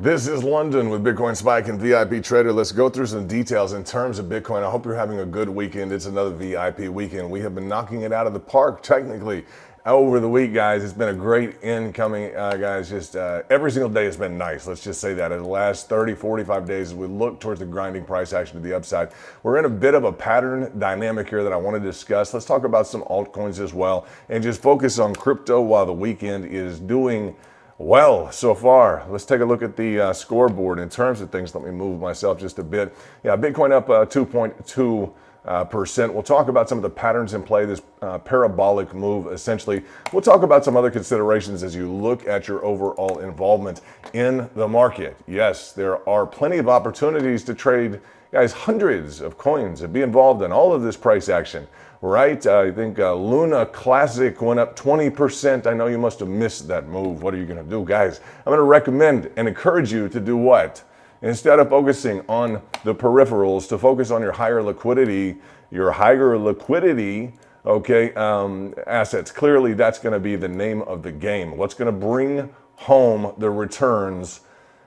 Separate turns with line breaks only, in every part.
This is London with Bitcoin Spike and VIP Trader. Let's go through some details in terms of Bitcoin. I hope you're having a good weekend. It's another VIP weekend. We have been knocking it out of the park technically over the week, guys. It's been a great incoming, guys. Just every single day has been nice. Let's just say that. In the last 30, 45 days, as we look towards the grinding price action to the upside, we're in a bit of a pattern dynamic here that I want to discuss. Let's talk about some altcoins as well and just focus on crypto while the weekend is doing well so far. Let's take a look at the scoreboard in terms of things. Let me move myself just a bit. Yeah, Bitcoin up 2.2%. We'll talk about some of the patterns in play, this parabolic move essentially. We'll talk about some other considerations as you look at your overall involvement in the market. Yes, there are plenty of opportunities to trade, guys, hundreds of coins and be involved in all of this price action. Right? I think Luna Classic went up 20%. I know you must have missed that move. What are you going to do, guys? I'm going to recommend and encourage you to do what? Instead of focusing on the peripherals, to focus on your higher liquidity, okay, assets. Clearly, that's going to be the name of the game. What's going to bring home the returns?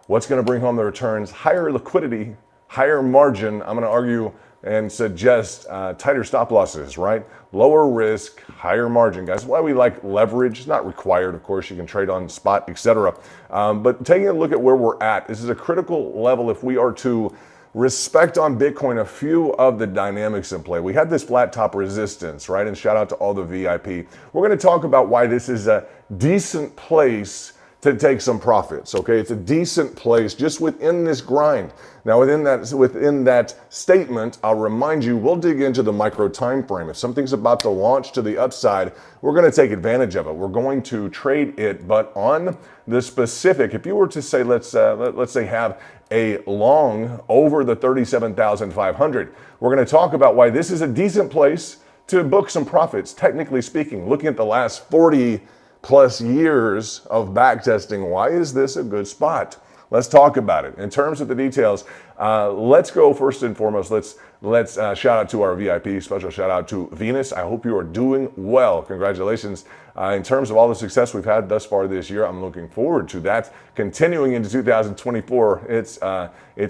What's going to bring home the returns? Higher liquidity, higher margin. I'm going to argue and suggest tighter stop losses, right? Lower risk, higher margin, guys. Why we like leverage, not required, of course. You can trade on spot, etc. But taking a look at where we're at, this is a critical level if we are to respect on Bitcoin a few of the dynamics in play. We had this flat top resistance, right? And shout out to all the VIP. We're going to talk about why this is a decent place to take some profits, okay? It's a decent place just within this grind. Now, within that statement, I'll remind you, we'll dig into the micro time frame. If something's about to launch to the upside, we're going to take advantage of it. We're going to trade it, but on the specific, if you were to say, let's say have a long over the 37,500, we're going to talk about why this is a decent place to book some profits, technically speaking. Looking at the last 40 plus years of backtesting, why is this a good spot? Let's talk about it. In terms of the details, let's go first and foremost. Let's shout out to our VIP. Special shout out to Venus. I hope you are doing well. Congratulations. In terms of all the success we've had thus far this year, I'm looking forward to that continuing into 2024. It's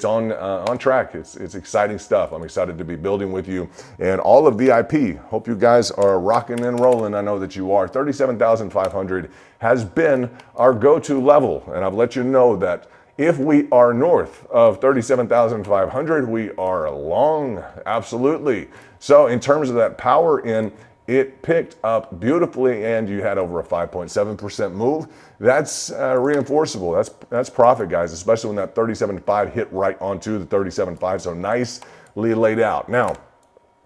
on track. It's exciting stuff. I'm excited to be building with you and all of VIP. Hope you guys are rocking and rolling. I know that you are. 37,500 has been our go-to level, and I've let you know that if we are north of 37,500, we are long, absolutely. So in terms of that power in, it picked up beautifully, and you had over a 5.7% move. That's reinforceable. That's profit, guys, especially when that 37.5 hit right onto the 37.5. So nicely laid out. Now,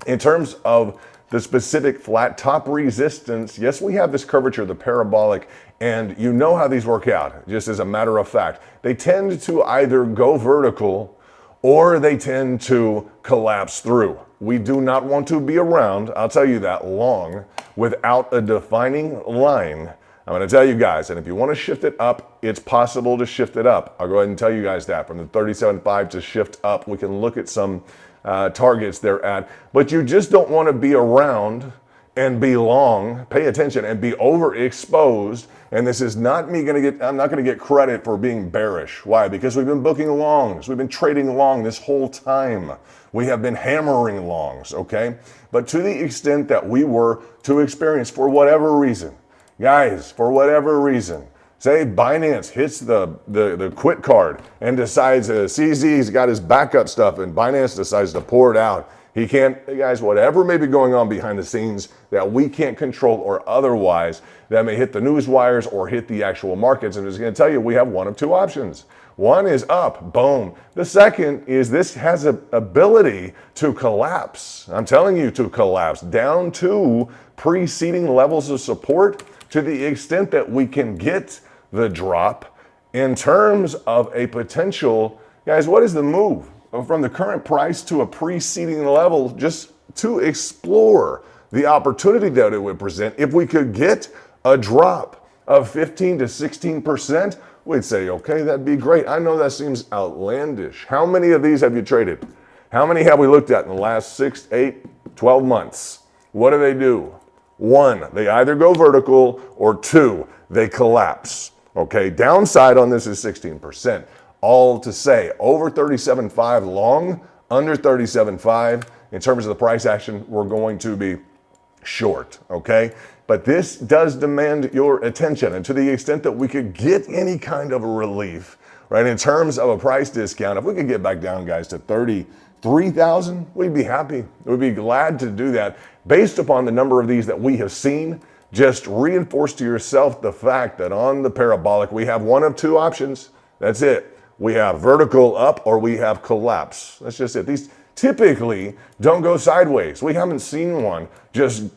in terms of the specific flat top resistance, yes, we have this curvature, the parabolic, and you know how these work out, just as a matter of fact. They tend to either go vertical or they tend to collapse through. We do not want to be around, I'll tell you that, long without a defining line. I'm going to tell you guys, and if you want to shift it up, it's possible to shift it up. I'll go ahead and tell you guys that. From the 37.5 to shift up, we can look at some targets they're at, but you just don't want to be around and be long, pay attention, and be overexposed. And this is not me I'm not going to get credit for being bearish. Why? Because we've been booking longs. We've been trading long this whole time. We have been hammering longs, okay? But to the extent that we were to experience, for whatever reason, guys, for whatever reason, say Binance hits the quit card and decides CZ's got his backup stuff and Binance decides to pour it out. He can't, guys, whatever may be going on behind the scenes that we can't control or otherwise, that may hit the news wires or hit the actual markets. And I'm just going to tell you, we have one of two options. One is up, boom. The second is this has an ability to collapse. I'm telling you, to collapse down to preceding levels of support to the extent that we can get the drop in terms of a potential, guys, what is the move? From the current price to a preceding level, just to explore the opportunity that it would present. If we could get a drop of 15 to 16%, we'd say, okay, that'd be great. I know that seems outlandish. How many of these have you traded? How many have we looked at in the last 6, 8, 12 months? What do? One, they either go vertical, or two, they collapse. Okay, downside on this is 16%. all to say over 37.5 long, under 37.5. In terms of the price action, we're going to be short, okay? But this does demand your attention, and to the extent that we could get any kind of a relief, right, in terms of a price discount, if we could get back down, guys, to 33,000, we'd be happy. We'd be glad to do that. Based upon the number of these that we have seen, just reinforce to yourself the fact that on the parabolic, we have one of two options. That's it. We have vertical up or we have collapse. That's just it. These typically don't go sideways. We haven't seen one guys,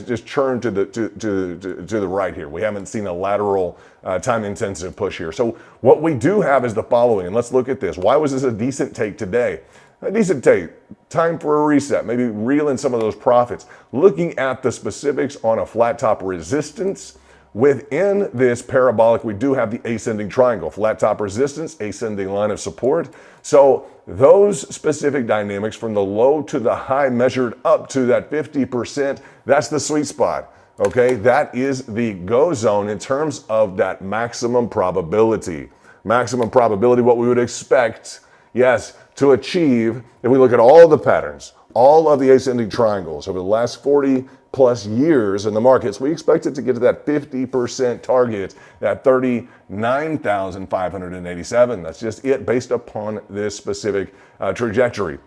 just churn to the right here. We haven't seen a lateral time-intensive push here. So what we do have is the following, and let's look at this. Why was this a decent take today? A decent take. Time for a reset. Maybe reel in some of those profits. Looking at the specifics on a flat top resistance, within this parabolic, we do have the ascending triangle. Flat top resistance, ascending line of support. So those specific dynamics from the low to the high measured up to that 50%, that's the sweet spot. Okay, that is the go zone in terms of that maximum probability. Maximum probability, what we would expect, yes, to achieve, if we look at all the patterns, all of the ascending triangles over the last 40 plus years in the markets, we expect it to get to that 50% target, that 39,587. That's just it based upon this specific trajectory.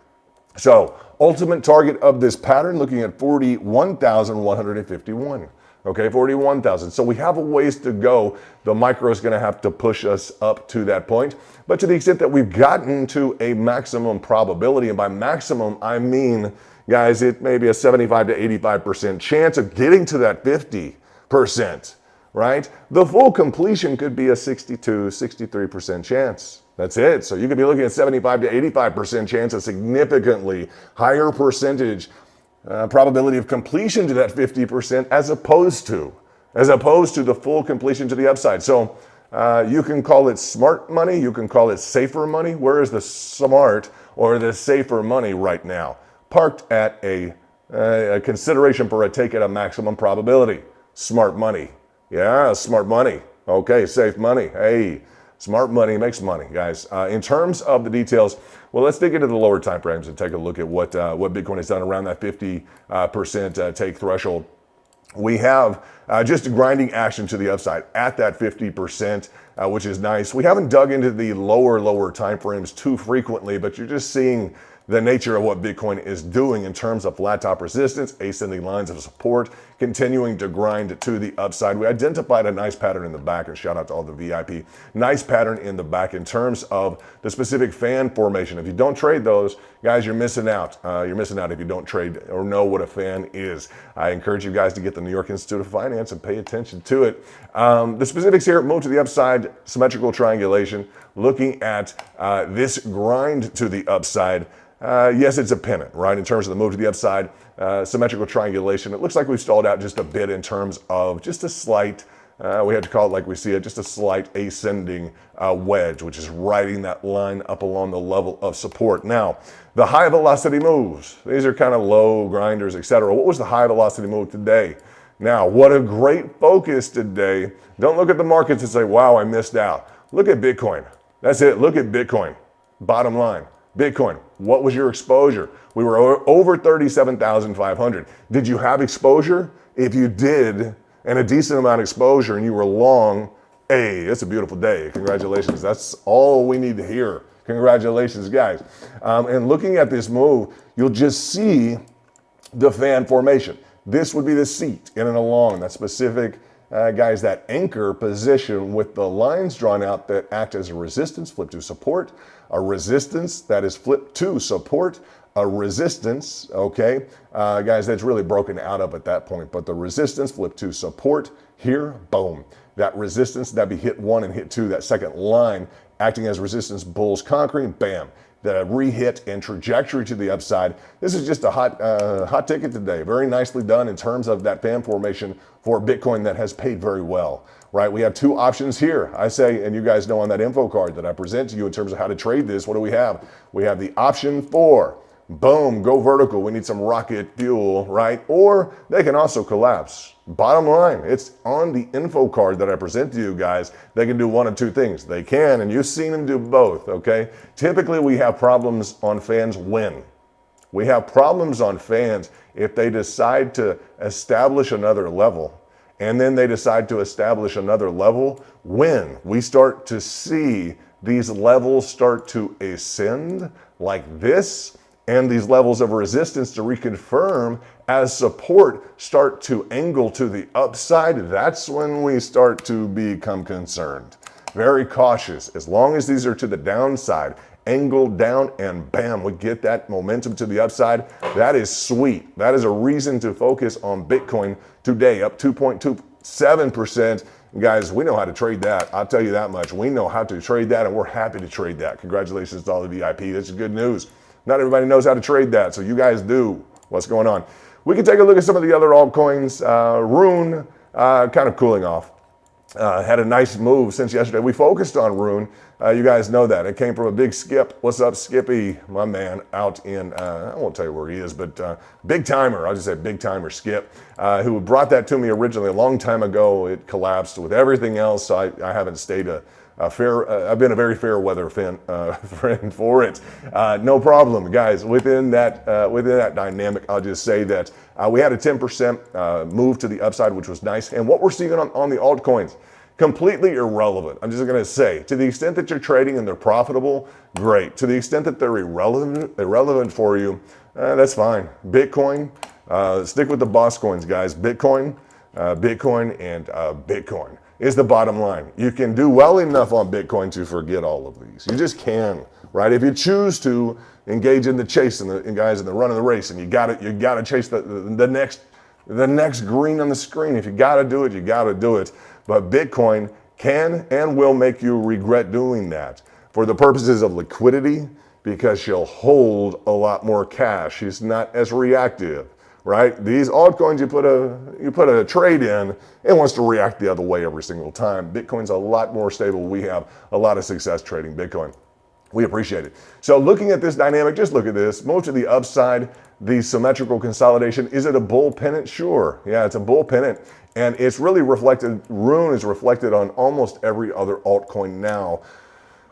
So ultimate target of this pattern, looking at 41,151. Okay, 41,000. So we have a ways to go. The micro is going to have to push us up to that point. But to the extent that we've gotten to a maximum probability, and by maximum, I mean, guys, it may be a 75 to 85% chance of getting to that 50%, right? The full completion could be a 62, 63% chance. That's it. So you could be looking at 75 to 85% chance, a significantly higher percentage probability of completion to that 50% as opposed to the full completion to the upside. So you can call it smart money, you can call it safer money. Where is the smart or the safer money right now? Parked at a consideration for a take at a maximum probability. Smart money. Yeah, smart money. Okay, safe money. Hey, smart money makes money, guys. In terms of the details, well, let's dig into the lower time frames and take a look at what Bitcoin has done around that 50% take threshold. We have just grinding action to the upside at that 50%, which is nice. We haven't dug into the lower time frames too frequently, but you're just seeing the nature of what Bitcoin is doing in terms of flat top resistance, ascending lines of support, continuing to grind to the upside. We identified a nice pattern in the back, and shout out to all the VIP. Nice pattern in the back in terms of the specific fan formation. If you don't trade those, guys, you're missing out. You're missing out if you don't trade or know what a fan is. I encourage you guys to get the New York Institute of Finance and pay attention to it. The specifics here, move to the upside, symmetrical triangulation, looking at this grind to the upside. Yes, it's a pennant, right? In terms of the move to the upside, symmetrical triangulation. It looks like we've stalled out just a bit in terms of just a slight, we have to call it like we see it, just a slight ascending wedge, which is riding that line up along the level of support. Now, the high velocity moves, these are kind of low grinders, etc. What was the high velocity move today? Now, what a great focus today. Don't look at the markets and say, wow, I missed out. Look at Bitcoin. That's it. Look at Bitcoin. Bottom line. Bitcoin, what was your exposure? We were over 37,500. Did you have exposure? If you did, and a decent amount of exposure, and you were long, hey, it's a beautiful day. Congratulations. That's all we need to hear. Congratulations, guys. And looking at this move, you'll just see the fan formation. This would be the seat in and along that specific, guys, that anchor position with the lines drawn out that act as a resistance, flip to support, a resistance that is flipped to support, a resistance, okay, guys, that's really broken out of at that point, but the resistance flipped to support here, boom. That resistance, that'd be hit 1 and hit 2, that second line acting as resistance, bulls conquering, bam. The re-hit and trajectory to the upside. This is just a hot ticket today. Very nicely done in terms of that fan formation for Bitcoin that has paid very well, right? We have two options here. I say, and you guys know on that info card that I present to you in terms of how to trade this, what do we have? We have the option for boom, go vertical. We need some rocket fuel, right? Or they can also collapse. Bottom line, it's on the info card that I present to you guys. They can do one of two things. They can, and you've seen them do both, okay? Typically, we have problems on fans when. We have problems on fans if they decide to establish another level, and then they decide to establish another level when we start to see these levels start to ascend like this, and these levels of resistance to reconfirm as support start to angle to the upside. That's when we start to become concerned. Very cautious. As long as these are to the downside, angle down, and bam, we get that momentum to the upside. That is sweet. That is a reason to focus on Bitcoin today, up 2.27%. Guys, we know how to trade that. I'll tell you that much. We know how to trade that, and we're happy to trade that. Congratulations to all the VIP. This is good news. Not everybody knows how to trade that, so you guys do. What's going on? We can take a look at some of the other altcoins. Rune, kind of cooling off. Had a nice move since yesterday. We focused on Rune. You guys know that. It came from a big Skip. What's up, Skippy? My man out in, I won't tell you where he is, but big timer. I'll just say big timer Skip, who brought that to me originally a long time ago. It collapsed with everything else. So I haven't stayed I've been a very fair weather friend for it. No problem, guys. Within that dynamic, I'll just say that we had a 10% move to the upside, which was nice. And what we're seeing on the altcoins, completely irrelevant. I'm just going to say, to the extent that you're trading and they're profitable, great. To the extent that they're irrelevant for you, that's fine. Bitcoin, stick with the boss coins, guys. Bitcoin, and Bitcoin is the bottom line. You can do well enough on Bitcoin to forget all of these. You just can, right? If you choose to engage in the chase and guys in the run of the race, and you got to chase the next green on the screen. If you got to do it, you got to do it. But Bitcoin can and will make you regret doing that for the purposes of liquidity, because she'll hold a lot more cash. She's not as reactive. Right? These altcoins, you put a trade in, it wants to react the other way every single time. Bitcoin's a lot more stable. We have a lot of success trading Bitcoin. We appreciate it. So looking at this dynamic, just look at this. Move to the upside, the symmetrical consolidation. Is it a bull pennant? Sure. Yeah, it's a bull pennant. And it's really reflected, Rune is reflected on almost every other altcoin now.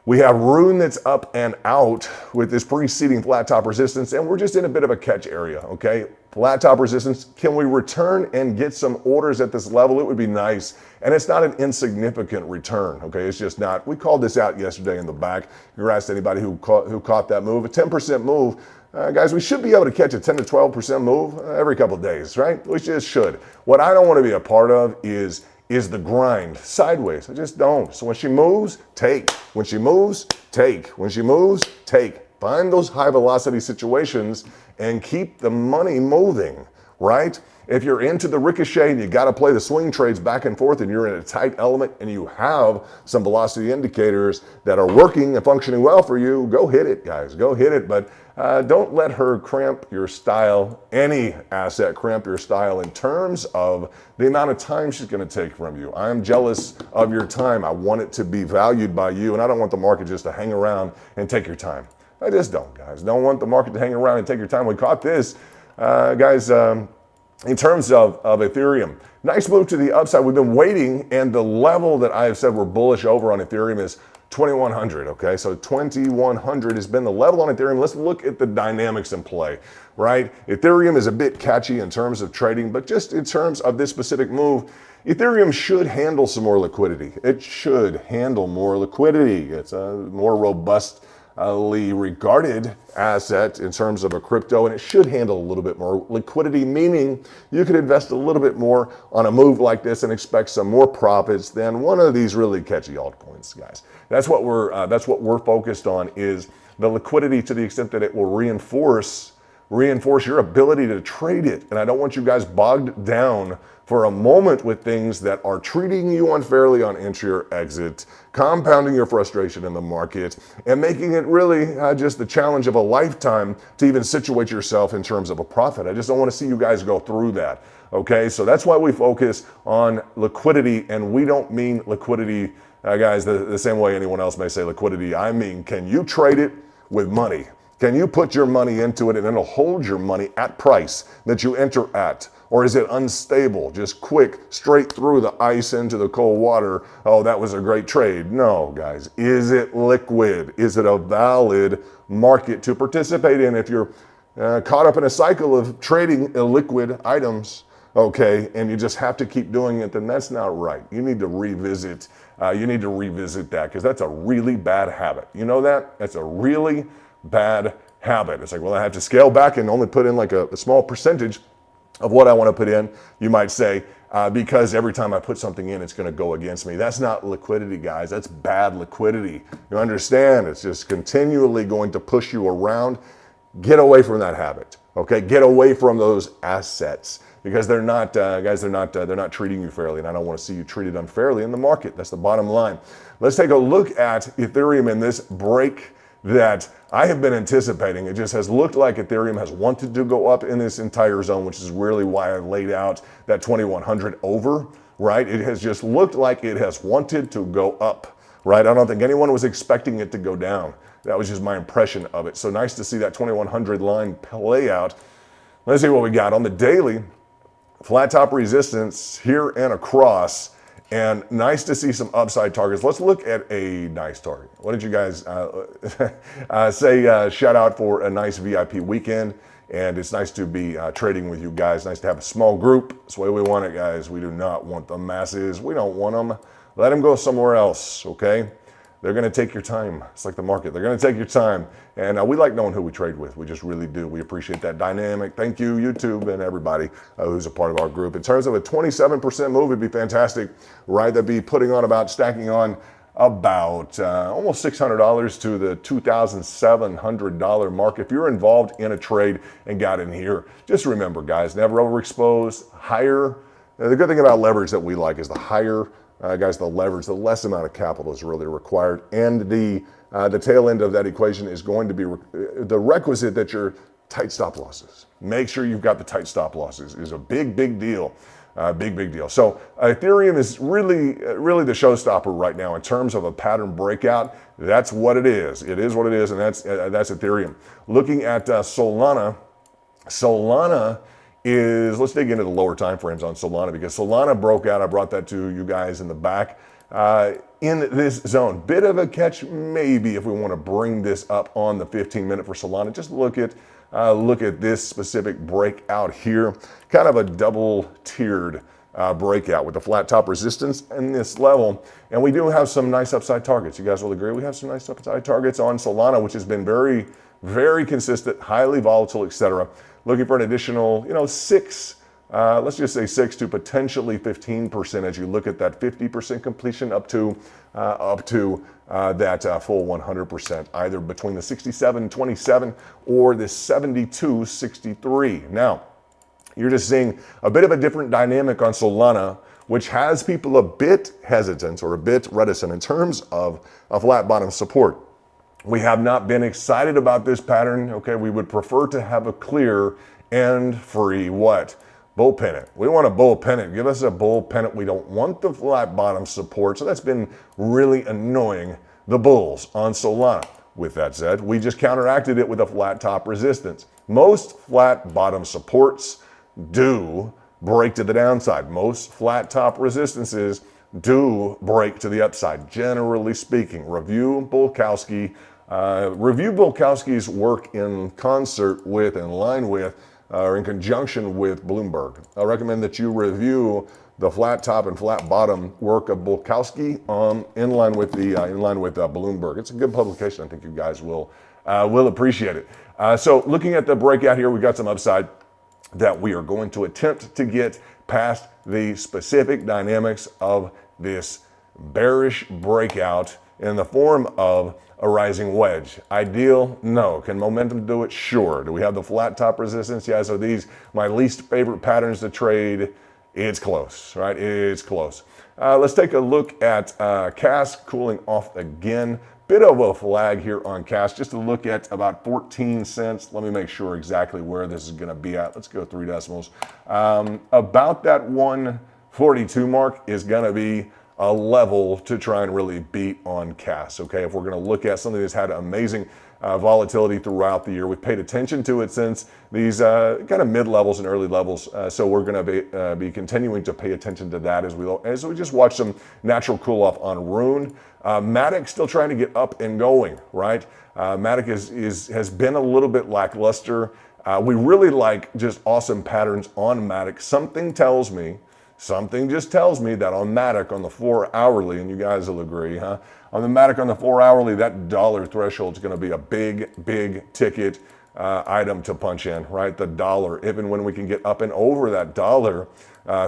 We have Rune that's up and out with this preceding flat top resistance, and we're just in a bit of a catch area, okay? Flat top resistance, can we return and get some orders at this level? It would be nice, and it's not an insignificant return, okay? It's just not. We called this out yesterday in the back. Congrats to anybody who caught that move. A 10% move, guys, we should be able to catch a 10 to 12% move every couple of days, right? We just should. What I don't want to be a part of is the grind sideways. I just don't. So when she moves, take. When she moves, take. When she moves, take. Find those high velocity situations and keep the money moving, right? If you're into the ricochet and you got to play the swing trades back and forth and you're in a tight element and you have some velocity indicators that are working and functioning well for you, go hit it, guys. Go hit it. But don't let her cramp your style, any asset cramp your style in terms of the amount of time she's going to take from you. I'm jealous of your time. I want it to be valued by you, and I don't want the market just to hang around and take your time. I just don't, guys. Don't want the market to hang around and take your time. We caught this, guys, in terms of Ethereum. Nice move to the upside. We've been waiting, and the level that I have said we're bullish over on Ethereum is 2100, okay? So 2100 has been the level on Ethereum. Let's look at the dynamics in play, right? Ethereum is a bit catchy in terms of trading, but just in terms of this specific move, Ethereum should handle some more liquidity. It should handle more liquidity. It's a more robustly regarded asset in terms of a crypto, and it should handle a little bit more liquidity, meaning you could invest a little bit more on a move like this and expect some more profits than one of these really catchy altcoins, guys. That's what we're focused on, is the liquidity to the extent that it will reinforce your ability to trade it. And I don't want you guys bogged down for a moment with things that are treating you unfairly on entry or exit, compounding your frustration in the market, and making it really just the challenge of a lifetime to even situate yourself in terms of a profit. I just don't want to see you guys go through that, okay? So that's why we focus on liquidity, and we don't mean liquidity, guys, the same way anyone else may say liquidity. I mean, can you trade it with money? Can you put your money into it and it'll hold your money at price that you enter at? Or is it unstable, just quick, straight through the ice into the cold water? Oh, that was a great trade. No, guys. Is it liquid? Is it a valid market to participate in? If you're caught up in a cycle of trading illiquid items, okay, and you just have to keep doing it, then that's not right. You need to revisit. That, because that's a really bad habit. You know that? That's a really bad habit. It's like, well, I have to scale back and only put in like a small percentage of what I want to put in, you might say, because every time I put something in, it's going to go against me. That's not liquidity, guys. That's bad liquidity. You understand? It's just continually going to push you around. Get away from that habit, okay? Get away from those assets, because they're not, guys, they're not treating you fairly, and I don't want to see you treated unfairly in the market. That's the bottom line. Let's take a look at Ethereum in this break that I have been anticipating. It just has looked like Ethereum has wanted to go up in this entire zone, which is really why I laid out that 2100 over, right? It has just looked like it has wanted to go up, right? I don't think anyone was expecting it to go down. That was just my impression of it. So nice to see that 2100 line play out. Let's see what we got on the daily. Flat top resistance here and across. And nice to see some upside targets. Let's look at a nice target. What did you guys say? Shout out for a nice VIP weekend. And it's nice to be trading with you guys. Nice to have a small group. That's the way we want it, guys. We do not want the masses. We don't want them. Let them go somewhere else, okay? They're going to take your time. It's like the market. They're going to take your time. And we like knowing who we trade with. We just really do. We appreciate that dynamic. Thank you, YouTube, and everybody who's a part of our group. In terms of a 27% move, it'd be fantastic, right? That'd be stacking on about almost $600 to the $2,700 mark. If you're involved in a trade and got in here, just remember, guys, never overexposed. Higher. The good thing about leverage that we like is the higher, guys, the leverage, the less amount of capital is really required. And the tail end of that equation is going to be the requisite that your tight stop losses. Make sure you've got the tight stop losses is a big deal. Big deal. So Ethereum is really the showstopper right now in terms of a pattern breakout. That's what it is. It is what it is, and that's Ethereum. Looking at Solana. Solana is, let's dig into the lower time frames on Solana, because Solana broke out. I brought that to you guys in the back in this zone. Bit of a catch maybe if we want to bring this up on the 15-minute for Solana. Just look at this specific breakout here. Kind of a double-tiered breakout with the flat top resistance and this level. And we do have some nice upside targets. You guys will agree we have some nice upside targets on Solana, which has been very consistent, highly volatile, etc. Looking for an additional, 6, let's just say 6 to potentially 15% as you look at that 50% completion up to that full 100%, either between the 67.27 or the 72.63. Now, you're just seeing a bit of a different dynamic on Solana, which has people a bit hesitant or a bit reticent in terms of a flat bottom support. We have not been excited about this pattern. Okay, we would prefer to have a clear and free what? Bull pennant. We want a bull pennant. Give us a bull pennant. We don't want the flat bottom support. So that's been really annoying the bulls on Solana. With that said, we just counteracted it with a flat top resistance. Most flat bottom supports do break to the downside. Most flat top resistances do break to the upside, generally speaking. Review Bulkowski's work in concert with, in line with, or in conjunction with Bloomberg. I recommend that you review the flat top and flat bottom work of Bulkowski in line with Bloomberg. It's a good publication. I think you guys will appreciate it. So looking at the breakout here, we got some upside that we are going to attempt to get past the specific dynamics of this bearish breakout in the form of a rising wedge. Ideal? No. Can momentum do it? Sure. Do we have the flat top resistance? Yeah. So these, my least favorite patterns to trade. It's close, right? It's close. Let's take a look at CAS cooling off again. Bit of a flag here on CAS, just to look at about 14 cents. Let me make sure exactly where this is going to be at. Let's go 3 decimals. About that 142 mark is going to be a level to try and really beat on CAS, okay? If we're going to look at something that's had amazing volatility throughout the year. We've paid attention to it since these kind of mid-levels and early levels. So we're going to be continuing to pay attention to that as we just watch some natural cool off on Rune. Matic still trying to get up and going, right? Matic has been a little bit lackluster. We really like just awesome patterns on Matic. Something just tells me that on Matic on the 4 hourly, and you guys will agree, huh? On the Matic on the 4 hourly, that dollar threshold is going to be a big ticket item to punch in, right? The dollar, even when we can get up and over that dollar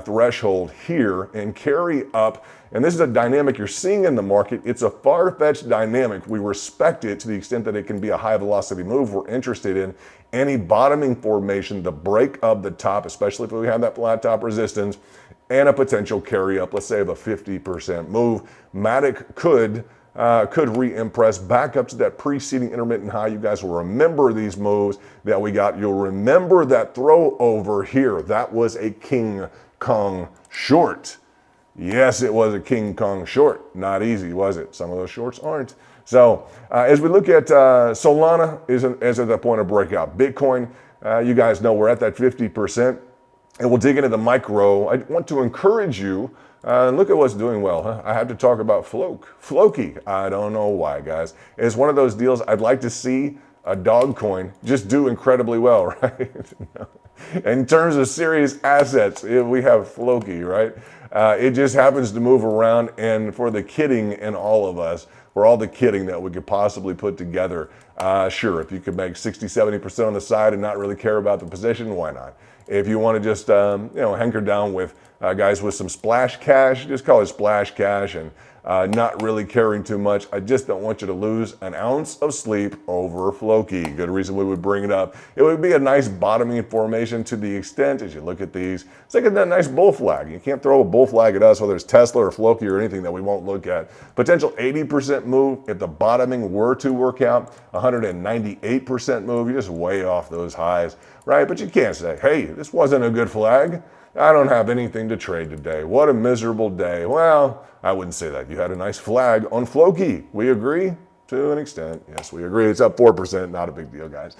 threshold here and carry up. And this is a dynamic you're seeing in the market. It's a far-fetched dynamic. We respect it to the extent that it can be a high velocity move. We're interested in any bottoming formation, the break of the top, especially if we have that flat top resistance, and a potential carry up, let's say of a 50% move. Matic could re-impress back up to that preceding intermittent high. You guys will remember these moves that we got. You'll remember that throw over here. That was a King Kong short. Yes, it was a King Kong short. Not easy, was it? Some of those shorts aren't. So as we look at Solana is at the point of breakout. Bitcoin, you guys know we're at that 50%. And we'll dig into the micro. I want to encourage you, look at what's doing well. Huh? I have to talk about Floki. I don't know why, guys. It's one of those deals I'd like to see a dog coin just do incredibly well, right? In terms of serious assets, we have Floki, right? It just happens to move around, and for the kidding in all of us, for all the kidding that we could possibly put together, sure, if you could make 60-70% on the side and not really care about the position, why not? If you want to just hunker down with guys with some splash cash, just call it splash cash, and not really caring too much. I just don't want you to lose an ounce of sleep over Floki. Good reason we would bring it up. It would be a nice bottoming formation to the extent, as you look at these, it's like a nice bull flag. You can't throw a bull flag at us, whether it's Tesla or Floki or anything that we won't look at. Potential 80% move if the bottoming were to work out. 198% move. You're just way off those highs, right? But you can't say, hey, this wasn't a good flag. I don't have anything to trade today. What a miserable day. Well, I wouldn't say that. You had a nice flag on Floki. We agree to an extent. Yes, we agree. It's up 4%. Not a big deal, guys.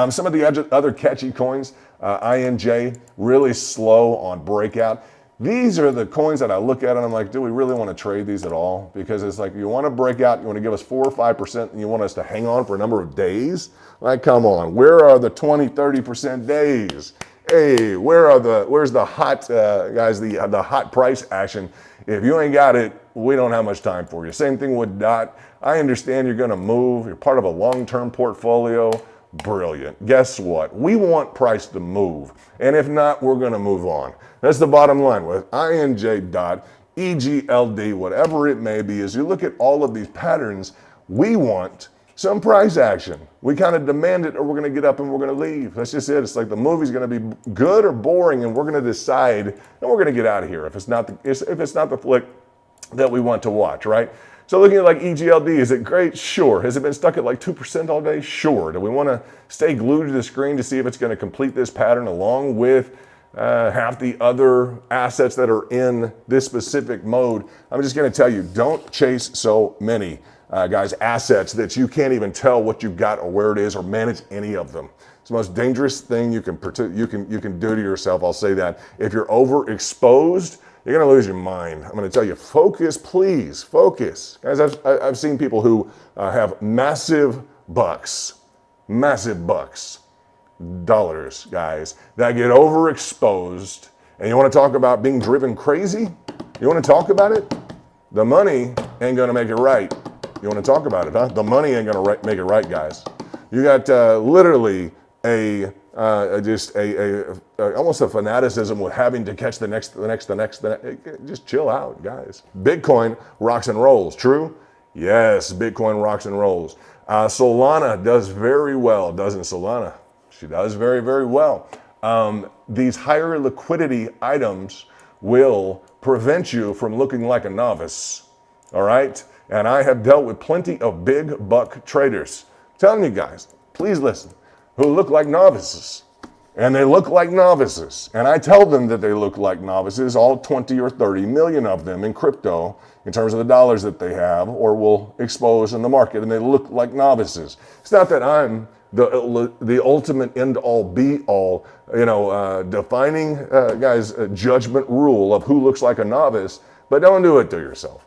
Some of the other catchy coins, INJ, really slow on breakout. These are the coins that I look at and I'm like, do we really want to trade these at all? Because it's like, you want to break out, you want to give us 4 or 5%, and you want us to hang on for a number of days? Like, come on. Where are the 20, 30% days? Hey, where's the hot, guys, the hot price action? If you ain't got it, we don't have much time for you. Same thing with DOT. I understand you're going to move. You're part of a long-term portfolio. Brilliant. Guess what? We want price to move. And if not, we're going to move on. That's the bottom line with INJ, DOT, EGLD, whatever it may be. As you look at all of these patterns, we want some price action. We kind of demand it, or we're going to get up and we're going to leave. That's just it. It's like the movie's going to be good or boring, and we're going to decide, and we're going to get out of here if it's not the flick that we want to watch, right? So looking at like EGLD, is it great? Sure. Has it been stuck at like 2% all day? Sure. Do we want to stay glued to the screen to see if it's going to complete this pattern along with half the other assets that are in this specific mode? I'm just going to tell you, don't chase so many guys, assets that you can't even tell what you've got or where it is or manage any of them. It's the most dangerous thing you can do to yourself. I'll say that. If you're overexposed, you're going to lose your mind. I'm going to tell you, focus, please, focus. Guys, I've seen people who have massive bucks, dollars, guys, that get overexposed. And you want to talk about being driven crazy? You want to talk about it? The money ain't going to make it right. You want to talk about it, huh? The money ain't going to make it right, guys. You got literally almost a fanaticism with having to catch the next. Just chill out, guys. Bitcoin rocks and rolls. True? Yes, Bitcoin rocks and rolls. Solana does very well, doesn't Solana? She does very, very well. These higher liquidity items will prevent you from looking like a novice. All right? And I have dealt with plenty of big buck traders. I'm telling you guys, please listen, who look like novices. And they look like novices. And I tell them that they look like novices, all 20 or 30 million of them in crypto. in terms of the dollars that they have or will expose in the market, and they look like novices. It's not that I'm the ultimate end all be all, defining guys judgment rule of who looks like a novice, but don't do it to yourself.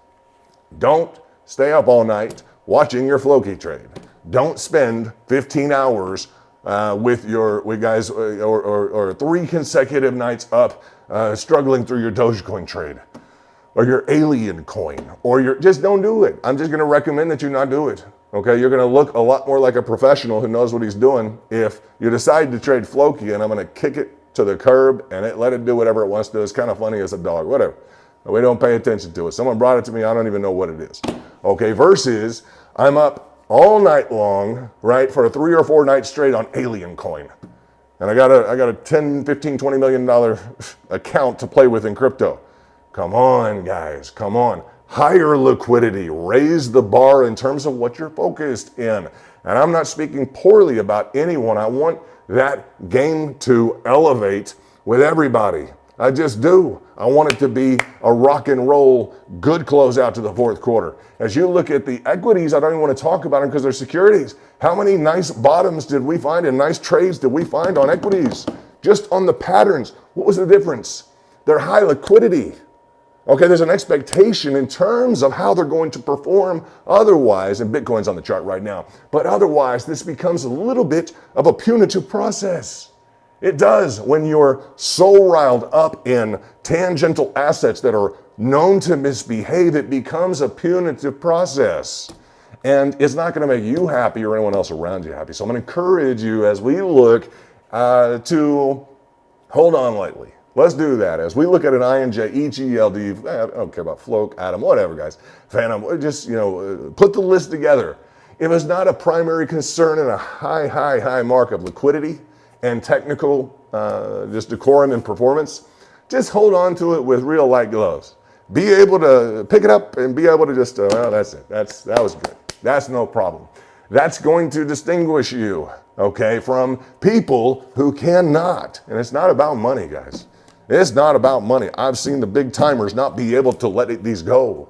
Don't stay up all night watching your Floki trade. Don't spend 15 hours with guys or 3 consecutive nights up struggling through your Dogecoin trade or your alien coin, or just don't do it. I'm just going to recommend that you not do it. Okay, you're going to look a lot more like a professional who knows what he's doing if you decide to trade Floki, and I'm going to kick it to the curb and let it do whatever it wants to do. It's kind of funny as a dog, whatever. We don't pay attention to it. Someone brought it to me, I don't even know what it is. Okay, versus I'm up all night long, right, for a 3 or 4 nights straight on alien coin. And I got a 10, 15, $20 million account to play with in crypto. Come on, guys, come on. Higher liquidity, raise the bar in terms of what you're focused in. And I'm not speaking poorly about anyone. I want that game to elevate with everybody. I just do. I want it to be a rock and roll, good closeout to the fourth quarter. As you look at the equities, I don't even want to talk about them because they're securities. How many nice bottoms did we find and nice trades did we find on equities? Just on the patterns, what was the difference? They're high liquidity. Okay, there's an expectation in terms of how they're going to perform otherwise, and Bitcoin's on the chart right now, but otherwise this becomes a little bit of a punitive process. It does when you're so riled up in tangential assets that are known to misbehave. It becomes a punitive process, and it's not going to make you happy or anyone else around you happy. So I'm going to encourage you as we look to hold on lightly. Let's do that. As we look at an INJ, EGLD, I don't care about Float, Atom, whatever, guys, Phantom, just, put the list together. If it's not a primary concern in a high mark of liquidity and technical just decorum and performance, just hold on to it with real light gloves. Be able to pick it up and be able to just, well, that's it. That was good. That's no problem. That's going to distinguish you, okay, from people who cannot. And it's not about money, guys. It's not about money. I've seen the big timers not be able to let these go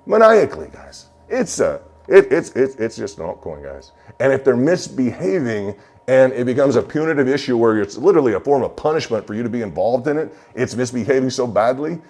maniacally, guys. It's just an altcoin, guys. And if they're misbehaving and it becomes a punitive issue where it's literally a form of punishment for you to be involved in it, it's misbehaving so badly,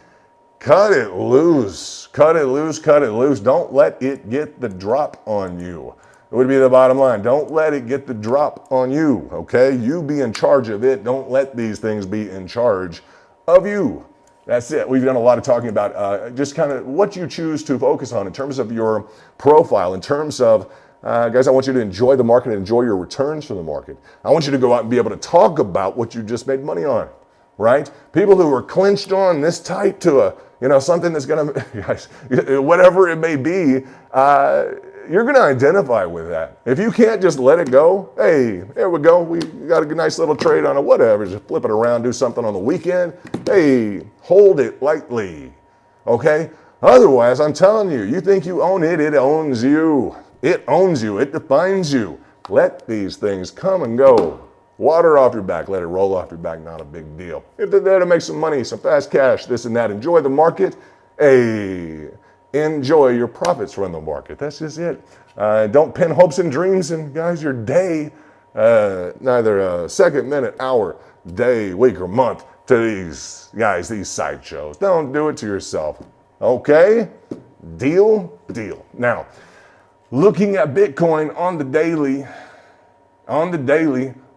cut it loose. Cut it loose, cut it loose. Don't let it get the drop on you. It would be the bottom line. Don't let it get the drop on you, okay? You be in charge of it. Don't let these things be in charge of you. That's it. We've done a lot of talking about just kind of what you choose to focus on in terms of your profile, in terms of, guys, I want you to enjoy the market and enjoy your returns from the market. I want you to go out and be able to talk about what you just made money on, right? People who are clinched on this tight to something that's going to, guys, whatever it may be, you're going to identify with that. If you can't just let it go, hey, there we go. We got a nice little trade on it, whatever. Just flip it around, do something on the weekend. Hey, hold it lightly, okay? Otherwise, I'm telling you, you think you own it, it owns you. It owns you. It defines you. Let these things come and go. Water off your back. Let it roll off your back. Not a big deal. If they're there to make some money, some fast cash, this and that, enjoy the market. Hey, enjoy your profits from the market. That's just it. Don't pin hopes and dreams in, guys, your day, neither second, minute, hour, day, week, or month to these guys, these sideshows. Don't do it to yourself. Okay? Deal? Deal. Now, looking at Bitcoin on the daily,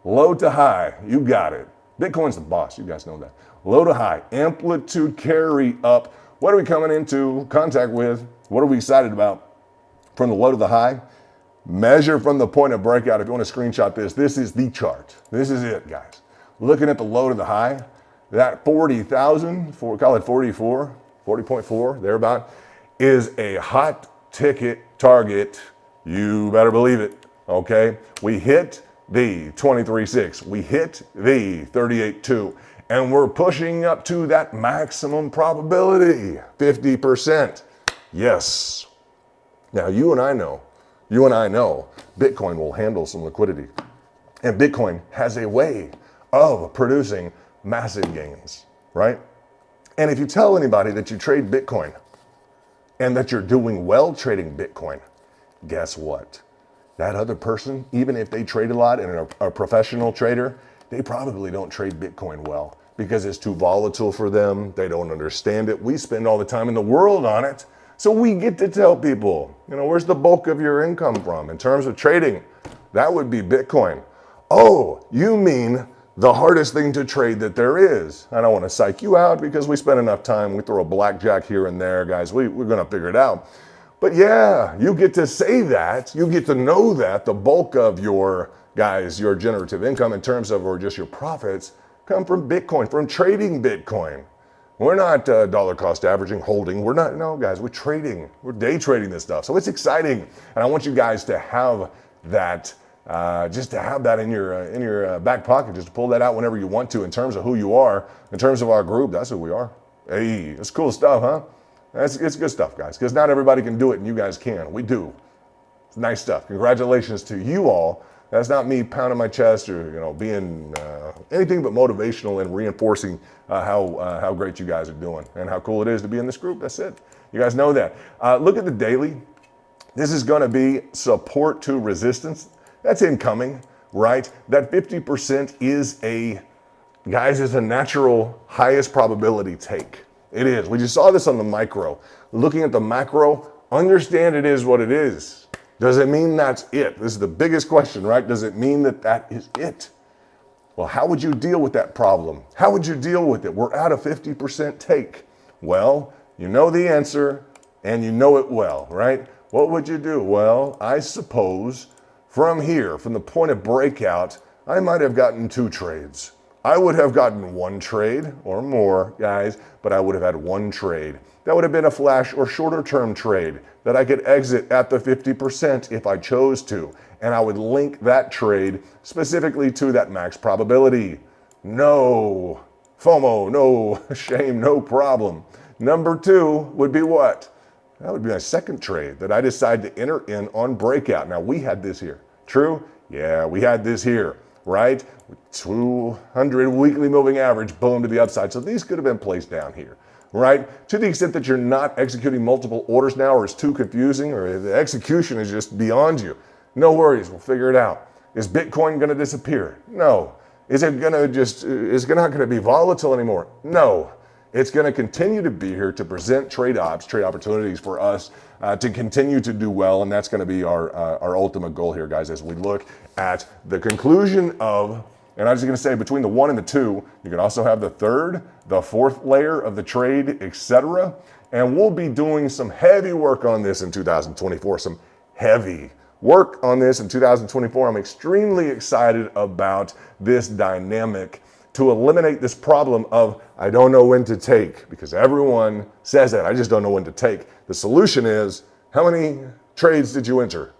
low to high, you got it. Bitcoin's the boss, you guys know that. Low to high, amplitude carry up. What are we coming into contact with? What are we excited about? From the low to the high, measure from the point of breakout. If you want to screenshot this is the chart. This is it, guys. Looking at the low to the high, that 40,000, call it 44, 40.4, thereabout, is a hot ticket target. You better believe it, okay? We hit the 23.6. We hit the 38.2. And we're pushing up to that maximum probability, 50%. Yes. Now, you and I know, Bitcoin will handle some liquidity. And Bitcoin has a way of producing massive gains, right? And if you tell anybody that you trade Bitcoin, and that you're doing well trading Bitcoin, guess what? That other person, even if they trade a lot and are a professional trader, they probably don't trade Bitcoin well because it's too volatile for them. They don't understand it. We spend all the time in the world on it. So we get to tell people, where's the bulk of your income from in terms of trading? That would be Bitcoin. Oh, you mean the hardest thing to trade that there is. I don't want to psych you out because we spend enough time. We throw a blackjack here and there, guys. We're going to figure it out. But yeah, you get to say that. You get to know that the bulk of your generative income in terms of, or just your profits, come from Bitcoin, from trading Bitcoin. We're not dollar cost averaging, holding. We're not, no, guys, we're trading. We're day trading this stuff. So it's exciting. And I want you guys to have that, just to have that in your back pocket, just to pull that out whenever you want to in terms of who you are, in terms of our group. That's who we are. Hey, it's cool stuff, huh? It's good stuff, guys, because not everybody can do it, and you guys can. We do. It's nice stuff. Congratulations to you all. That's not me pounding my chest or being anything but motivational and reinforcing how great you guys are doing and how cool it is to be in this group. That's it. You guys know that. Look at the daily. This is going to be support to resistance. That's incoming, right? That 50% is a natural highest probability take. It is. We just saw this on the micro. Looking at the macro, understand it is what it is. Does it mean that's it? This is the biggest question, right? Does it mean that that is it? Well, how would you deal with that problem? How would you deal with it? We're at a 50% take. Well, you know the answer and you know it well, right? What would you do? Well, I suppose from here, from the point of breakout, I might have gotten 2 trades. I would have gotten 1 trade or more, guys, but I would have had 1 trade. That would have been a flash or shorter term trade that I could exit at the 50% if I chose to. And I would link that trade specifically to that max probability. No FOMO, no shame, no problem. Number 2 would be what? That would be my second trade that I decide to enter in on breakout. Now we had this here. True? Yeah, we had this here, right? 200 weekly moving average, boom, to the upside. So these could have been placed down here, right? To the extent that you're not executing multiple orders now, or it's too confusing, or the execution is just beyond you, no worries, we'll figure it out. Is Bitcoin going to disappear? No. Is it going to not going to be volatile anymore? No. It's going to continue to be here to present trade opportunities for us to continue to do well, and that's going to be our ultimate goal here, guys, as we look at the conclusion of, and I was going to say between the 1 and the 2, you can also have the 3rd, the 4th layer of the trade, etc. And we'll be doing some heavy work on this in 2024, some heavy work on this in 2024. I'm extremely excited about this dynamic to eliminate this problem of I don't know when to take, because everyone says that. I just don't know when to take. The solution is, how many trades did you enter?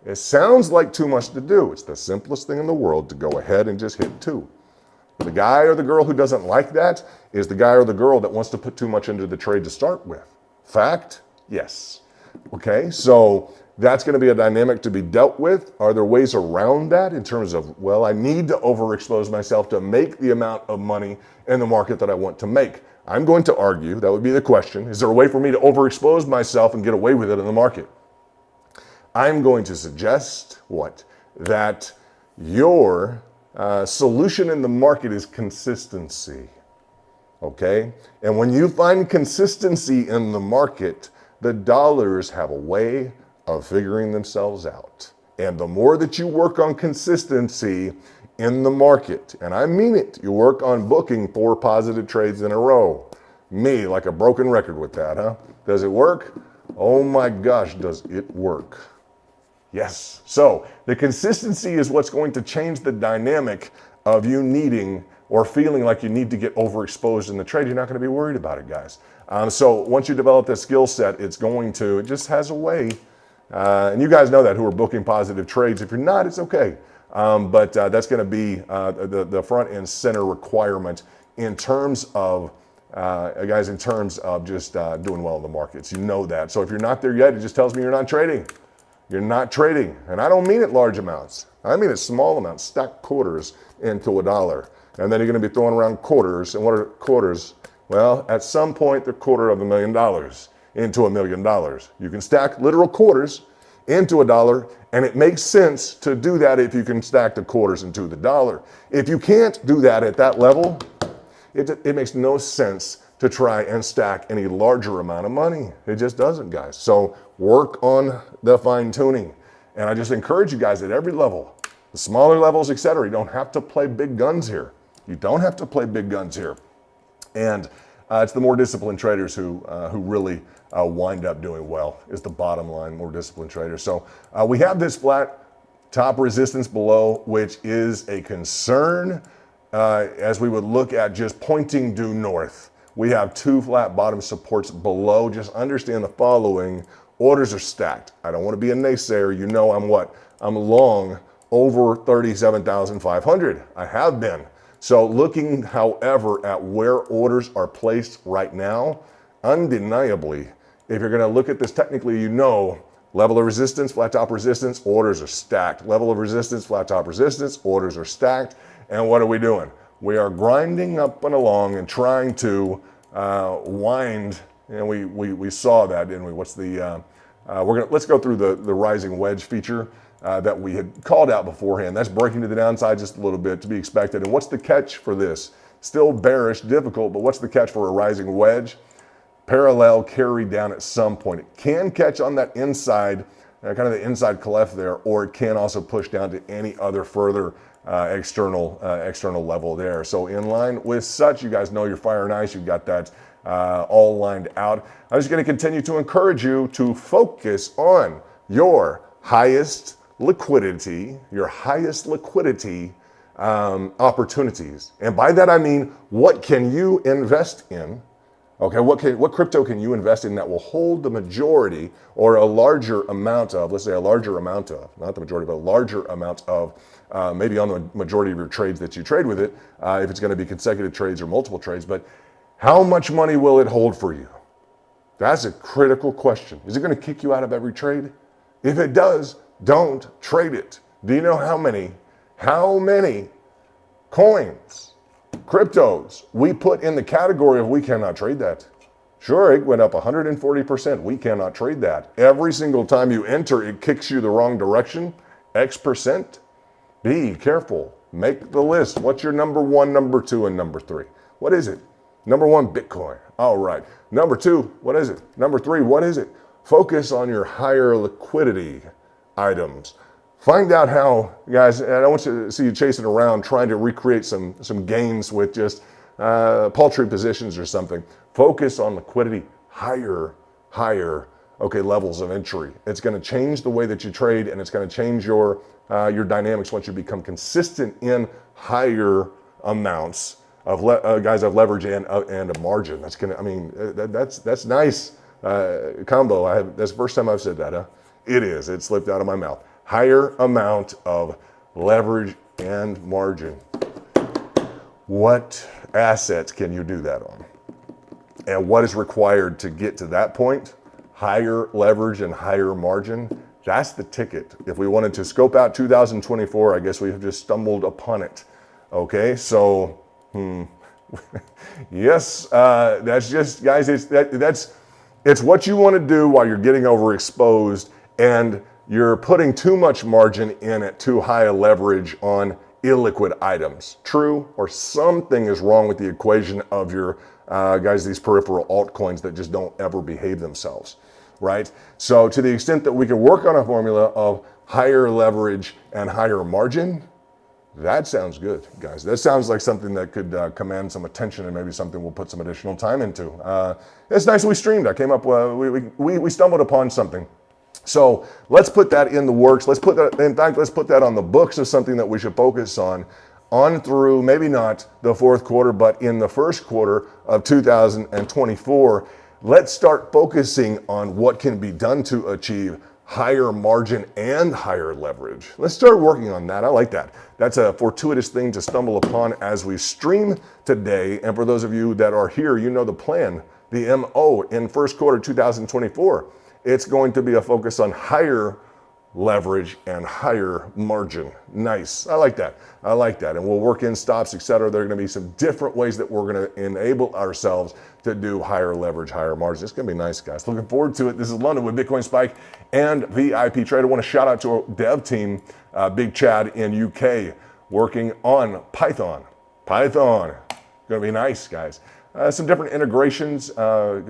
It sounds like too much to do. It's the simplest thing in the world to go ahead and just hit 2. The guy or the girl who doesn't like that is the guy or the girl that wants to put too much into the trade to start with. Fact? Yes. Okay, so that's going to be a dynamic to be dealt with. Are there ways around that in terms of, well, I need to overexpose myself to make the amount of money in the market that I want to make? I'm going to argue, that would be the question, is there a way for me to overexpose myself and get away with it in the market? I'm going to suggest what? That your solution in the market is consistency. Okay? And when you find consistency in the market, the dollars have a way of figuring themselves out. And the more that you work on consistency in the market, and I mean it, you work on booking 4 positive trades in a row. Me, like a broken record with that, huh? Does it work? Oh my gosh, does it work? Yes. So the consistency is what's going to change the dynamic of you needing or feeling like you need to get overexposed in the trade. You're not going to be worried about it, guys. So once you develop this skill set, it just has a way. And you guys know that who are booking positive trades. If you're not, it's okay. But that's going to be the front and center requirement in terms of, guys, in terms of just doing well in the markets. You know that. So if you're not there yet, it just tells me you're not trading. You're not trading. And I don't mean it large amounts. I mean it small amounts. Stack quarters into $1. And then you're going to be throwing around quarters. And what are quarters? Well, at some point, they're $250,000. into $1 million. You can stack literal quarters into a dollar, and it makes sense to do that if you can stack the quarters into the dollar. If you can't do that at that level, it makes no sense to try and stack any larger amount of money. It just doesn't, guys. So work on the fine tuning. And I just encourage you guys at every level, the smaller levels, etc. You don't have to play big guns here. You don't have to play big guns here. And it's the more disciplined traders who really wind up doing well, is the bottom line, more disciplined traders. So we have this flat top resistance below, which is a concern as we would look at just pointing due north. We have two flat bottom supports below. Just understand the following. Orders are stacked. I don't want to be a naysayer. You know I'm what? I'm long over 37,500. I have been. So looking, however, at where orders are placed right now, undeniably, if you're going to look at this technically, you know, level of resistance, flat top resistance, orders are stacked. Level of resistance, flat top resistance, orders are stacked. And what are we doing? We are grinding up and along and trying to wind, and we saw that, didn't we? What's the, let's go through the rising wedge feature that we had called out beforehand. That's breaking to the downside just a little bit, to be expected. And what's the catch for this? Still bearish, difficult, but what's the catch for a rising wedge? Parallel carry down at some point. It can catch on that inside, kind of the inside cleft there, or it can also push down to any other further external level there. So in line with such, you guys know you're firing ice. You've got that all lined out. I'm just going to continue to encourage you to focus on your highest liquidity, opportunities. And by that I mean, what can you invest in? Okay, what crypto can you invest in that will hold the majority or a larger amount of, let's say a larger amount of, not the majority, but a larger amount of, maybe on the majority of your trades that you trade with it, if it's going to be consecutive trades or multiple trades, but how much money will it hold for you? That's a critical question. Is it going to kick you out of every trade? If it does, don't trade it. Do you know how many coins, cryptos we put in the category of we cannot trade that? Sure, it went up 140%. We cannot trade that. Every single time you enter, it kicks you the wrong direction, X%. Be careful. Make the list. What's your number one, number two, and number three? What is it? Number one, Bitcoin. All right. Number two, what is it? Number three, what is it? Focus on your higher liquidity items. Find out how, guys, and I don't want you to see you chasing around trying to recreate some gains with just paltry positions or something. Focus on liquidity, higher, levels of entry. It's going to change the way that you trade, and it's going to change your dynamics once you become consistent in higher amounts of guys of leverage and a margin. That's gonna, I mean, that's nice combo. That's the first time I've said that. Huh? It is. It slipped out of my mouth. Higher amount of leverage and margin. What assets can you do that on? And what is required to get to that point? Higher leverage and higher margin. That's the ticket. If we wanted to scope out 2024, I guess we have just stumbled upon it. Okay, so yes, that's just, guys. It's what you want to do while you're getting overexposed and you're putting too much margin in at too high a leverage on illiquid items. True, or something is wrong with the equation of your guys, these peripheral altcoins that just don't ever behave themselves, right? So to the extent that we can work on a formula of higher leverage and higher margin, that sounds good, guys. That sounds like something that could command some attention and maybe something we'll put some additional time into. It's nice we streamed. I came up, we stumbled upon something. So let's put that in the works. Let's put that on the books as something that we should focus on through maybe not the fourth quarter, but in the first quarter of 2024. Let's start focusing on what can be done to achieve higher margin and higher leverage. Let's start working on that. I like that. That's a fortuitous thing to stumble upon as we stream today. And for those of you that are here, you know the plan, the MO in first quarter 2024. It's going to be a focus on higher leverage, and higher margin. Nice. I like that. I like that. And we'll work in stops, etc. There are going to be some different ways that we're going to enable ourselves to do higher leverage, higher margin. It's going to be nice, guys. Looking forward to it. This is London with Bitcoin Spike and VIP Trader. I want to shout out to our dev team, Big Chad in UK, working on Python. Python. Going to be nice, guys. Some different integrations,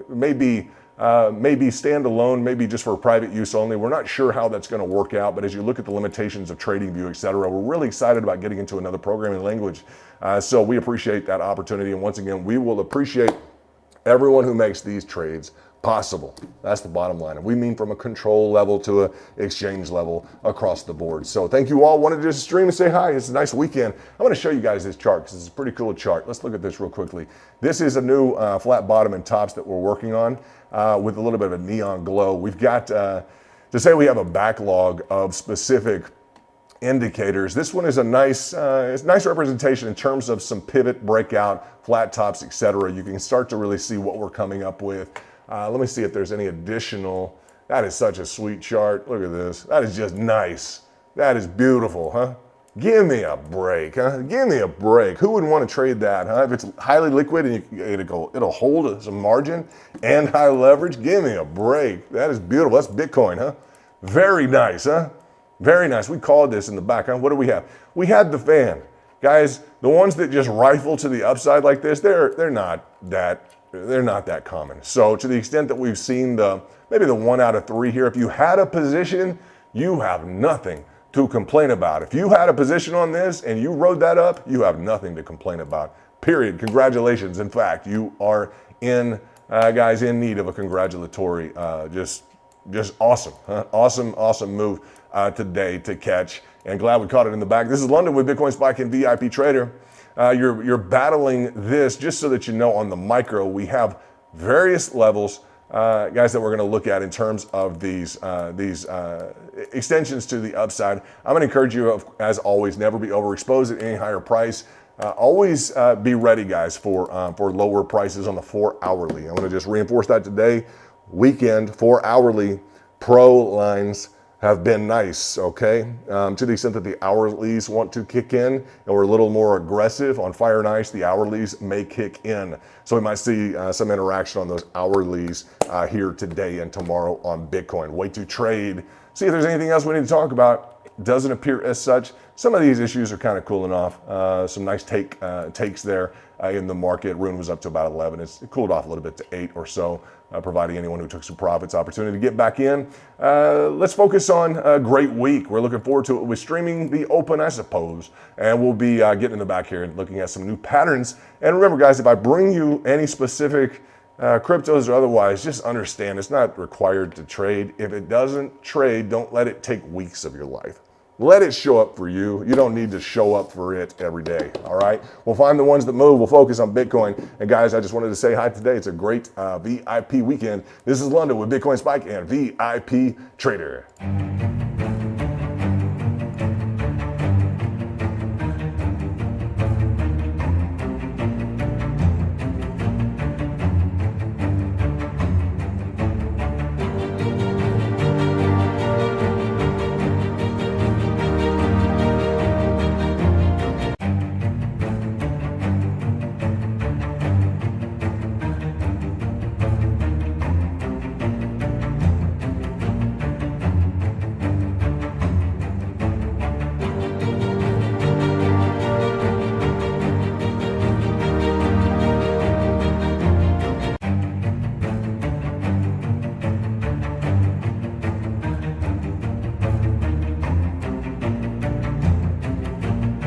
maybe standalone, maybe just for private use only. We're not sure how that's going to work out, but as you look at the limitations of TradingView, etc., we're really excited about getting into another programming language. So we appreciate that opportunity. And once again, we will appreciate everyone who makes these trades possible. That's the bottom line. And we mean from a control level to an exchange level across the board. So thank you all. Wanted to just stream and say hi. It's a nice weekend. I'm going to show you guys this chart because it's a pretty cool chart. Let's look at this real quickly. This is a new flat bottom and tops that we're working on with a little bit of a neon glow. We've got, to say we have a backlog of specific indicators. This one is a nice, it's nice representation in terms of some pivot, breakout, flat tops, etc. You can start to really see what we're coming up with. Let me see if there's any additional. That is such a sweet chart. Look at this. That is just nice. That is beautiful, huh? Give me a break, huh? Give me a break. Who would want to trade that, huh? If it's highly liquid and it'll hold some margin and high leverage, give me a break. That is beautiful. That's Bitcoin, huh? Very nice, huh? Very nice. We called this in the back, huh? What do we have? We had the fan. Guys, the ones that just rifle to the upside like this, they're not that common. So to the extent that we've seen maybe the 1 out of 3 here, if you had a position, you have nothing to complain about. If you had a position on this and you rode that up, you have nothing to complain about, period. Congratulations. In fact, you are guys, in need of a congratulatory, just awesome, huh? Awesome move today to catch, and glad we caught it in the back. This is London with Bitcoin Spike and VIP Trader. You're battling this, just so that you know, on the micro, we have various levels, guys, that we're going to look at in terms of these extensions to the upside. I'm going to encourage you, as always, never be overexposed at any higher price. Always be ready, guys, for lower prices on the 4 hourly. I'm going to just reinforce that today. Weekend 4 hourly pro lines have been nice, okay? To the extent that the hourlies want to kick in and we're a little more aggressive on fire and ice, the hourlies may kick in. So we might see some interaction on those hourlies here today and tomorrow on Bitcoin. Wait to trade. See if there's anything else we need to talk about. Doesn't appear as such. Some of these issues are kind of cooling off. Some nice takes there in the market. Rune was up to about 11. It cooled off a little bit to 8 or so, providing anyone who took some profits opportunity to get back in. Let's focus on a great week. We're looking forward to it. We're streaming the Open, I suppose, and we'll be getting in the back here and looking at some new patterns. And remember, guys, if I bring you any specific cryptos or otherwise, just understand it's not required to trade. If it doesn't trade, don't let it take weeks of your life. Let it show up for you. You don't need to show up for it every day, all right? We'll find the ones that move. We'll focus on Bitcoin. And guys, I just wanted to say hi today. It's a great VIP weekend. This is London with Bitcoin Spike and VIP Trader.